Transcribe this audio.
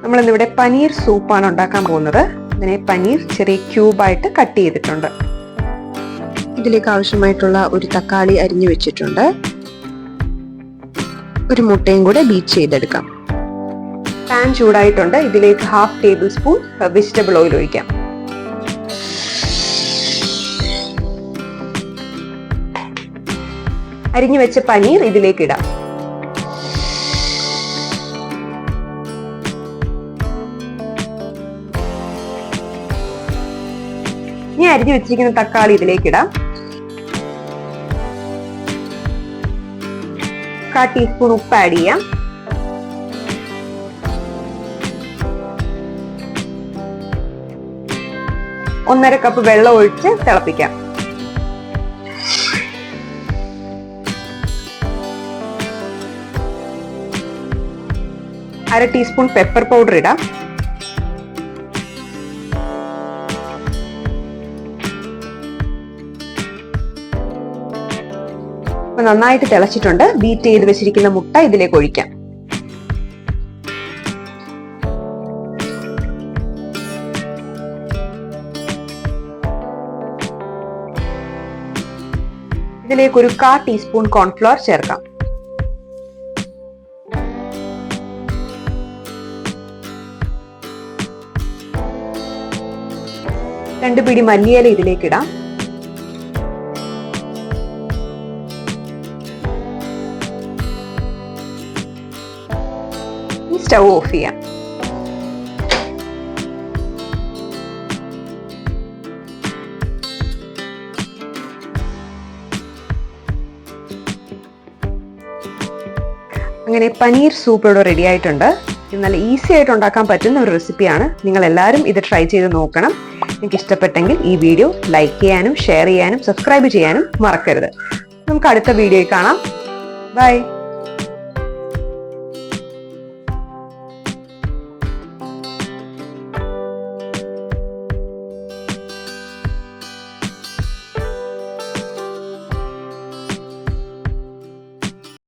നമ്മളിന്നിവിടെ പനീർ സൂപ്പാണ് ഉണ്ടാക്കാൻ പോകുന്നത്. ഇതിനെ പനീർ ചെറിയ ക്യൂബായിട്ട് കട്ട് ചെയ്തിട്ടുണ്ട്. ഇതിലേക്ക് ആവശ്യമായിട്ടുള്ള ഒരു തക്കാളി അരിഞ്ഞു വെച്ചിട്ടുണ്ട്. ഒരു മുട്ടയും കൂടെ ബീറ്റ് ചെയ്തെടുക്കാം. പാൻ ചൂടായിട്ടുണ്ട്. ഇതിലേക്ക് 1/2 ടേബിൾ സ്പൂൺ വെജിറ്റബിൾ ഓയിൽ ഒഴിക്കാം. അരിഞ്ഞു വെച്ച പനീർ ഇതിലേക്ക് ഇടാം. ഇനി അരിഞ്ഞു വെച്ചിരിക്കുന്ന തക്കാളി ഇതിലേക്ക് ഇടാം. 1/4 ടീസ്പൂൺ ഉപ്പ് ആഡ് ചെയ്യാം. ഒന്നര കപ്പ് വെള്ളം ഒഴിച്ച് തിളപ്പിക്കാം. അര ടീസ്പൂൺ പെപ്പർ പൗഡർ ഇടാം. നന്നായിട്ട് തിളച്ചിട്ടുണ്ട്. ബീറ്റ് ചെയ്ത് വെച്ചിരിക്കുന്ന മുട്ട ഇതിലേക്ക് ഒഴിക്കാം. ഇതിലേക്ക് ഒരു 1/4 ടീസ്പൂൺ കോൺഫ്ലവർ ചേർക്കാം. രണ്ട് പിടി മല്ലിയില ഇതിലേക്ക് ഇടാം. സ്റ്റൗ ഓഫ് ചെയ്യാം. അങ്ങനെ പനീർ സൂപ്പ് ഇവിടെ റെഡി ആയിട്ടുണ്ട്. ഇത് നല്ല ഈസി ആയിട്ട് ഉണ്ടാക്കാൻ പറ്റുന്ന ഒരു റെസിപ്പിയാണ്. നിങ്ങൾ എല്ലാവരും ഇത് ട്രൈ ചെയ്ത് നോക്കണം. നിങ്ങൾക്ക് ഇഷ്ടപ്പെട്ടെങ്കിൽ ഈ വീഡിയോ ലൈക്ക് ചെയ്യാനും ഷെയർ ചെയ്യാനും സബ്സ്ക്രൈബ് ചെയ്യാനും മറക്കരുത്. നമുക്ക് അടുത്ത വീഡിയോയിൽ കാണാം. ബൈ.